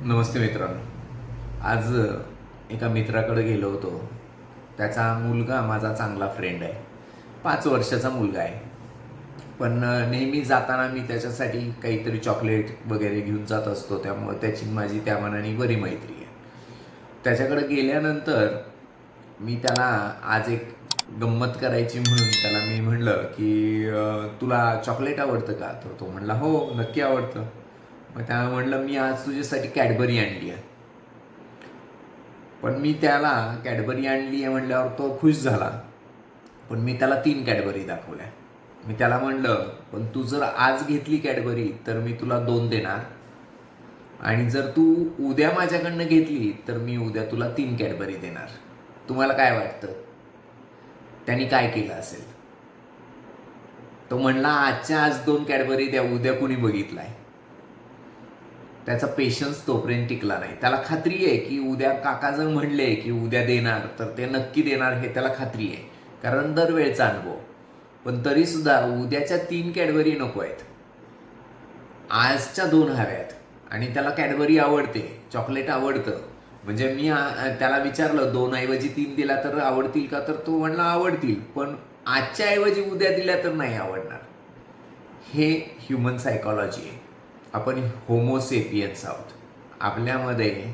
नमस्ते मित्रांनो. आज एका मित्राकडे गेलो होतो. त्याचा मुलगा माझा चांगला फ्रेंड आहे. 5 वर्षाचा मुलगा आहे. पण नेहमी जाताना मी त्याच्यासाठी काहीतरी चॉकलेट वगैरे घेऊन जात असतो. त्यामुळे त्याची माझी त्या मानाने बरी मैत्री आहे. त्याच्याकडे गेल्यानंतर मी त्याला आज एक गंमत करायची म्हणून त्याला मी म्हणलं की तुला चॉकलेट आवडतं का? तर तो म्हणला हो, नक्की आवडतं. मग त्याला म्हणलं मी आज तुझ्यासाठी कॅडबरी आणली आहे. पण मी त्याला कॅडबरी आणली आहे म्हणल्यावर तो खुश झाला. पण मी त्याला 3 कॅडबरी दाखवल्या. मी त्याला म्हणलं पण तू जर आज घेतली कॅडबरी तर मी तुला 2 देणार, आणि जर तू उद्या माझ्याकडनं घेतली तर मी उद्या तुला 3 कॅडबरी देणार. तुम्हाला काय वाटतं त्यांनी काय केलं असेल? तो म्हणला आजच्या आज 2 कॅडबरी द्या, उद्या कुणी बघितलाय. त्याचा पेशन्स तोपर्यंत टिकला नाही. त्याला खात्री आहे की उद्या काका जर म्हणले की उद्या देणार तर ते नक्की देणार, हे त्याला खात्री आहे, कारण दरवेळचा अनुभव. पण तरीसुद्धा उद्याच्या 3 कॅडबरी नको आहेत, आजच्या 2 हव्यात. आणि त्याला कॅडबरी आवडते, चॉकलेट आवडतं. म्हणजे मी त्याला विचारलं 2 ऐवजी 3 दिला तर आवडतील का? तर तो म्हणला आवडतील, पण आजच्या ऐवजी उद्या दिल्या तर नाही आवडणार. हे ह्युमन सायकॉलॉजी आहे. आपण होमोसेपियन्स आहोत. आपल्यामध्ये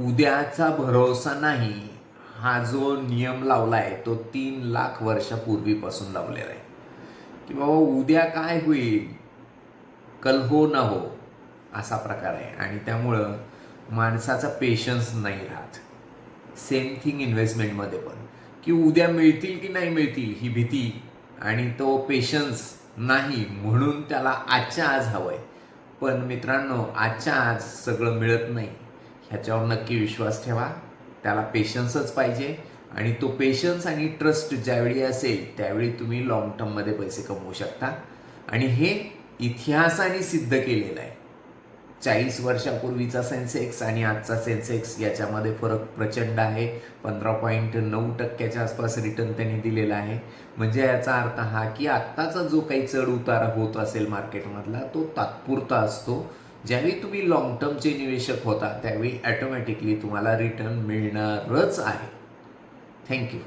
उद्याचा भरोसा नाही हा जो नियम लावला आहे तो 3 लाख वर्षापूर्वीपासून लावलेला आहे की बाबा उद्या काय होईल, कल हो ना हो, असा प्रकार आहे. आणि त्यामुळं माणसाचा पेशन्स नाही राहत. सेम थिंग इन्व्हेस्टमेंटमध्ये पण, की उद्या मिळतील की नाही मिळतील ही भीती, आणि तो पेशन्स नाही म्हणून त्याला आजच्या आज हवं आहे. पण मित्रांनो, आजच्या आज सगळं मिळत नाही, ह्याच्यावर नक्की विश्वास ठेवा. त्याला पेशन्सच पाहिजे, आणि तो पेशन्स आणि ट्रस्ट ज्यावेळी असेल त्यावेळी तुम्ही लॉंग टर्ममध्ये पैसे कमवू शकता. आणि हे इतिहासाने सिद्ध केलेलं आहे. 40 वर्षापूर्वीचा सेन्सेक्स आणि आजचा सेन्सेक्स याच्यामध्ये फरक प्रचंड आहे. 15.9% आसपास रिटर्न त्यांनी दिलेला आहे. म्हणजे याचा अर्थ हा की आत्ताचा जो काही चढ उतार होत असेल मार्केटमधला तो तात्पुरता असतो. ज्यावेळी तुम्ही लॉंग टर्मचे निवेशक होता त्यावेळी ऑटोमॅटिकली तुम्हाला रिटर्न मिळणारच आहे. थँक्यू.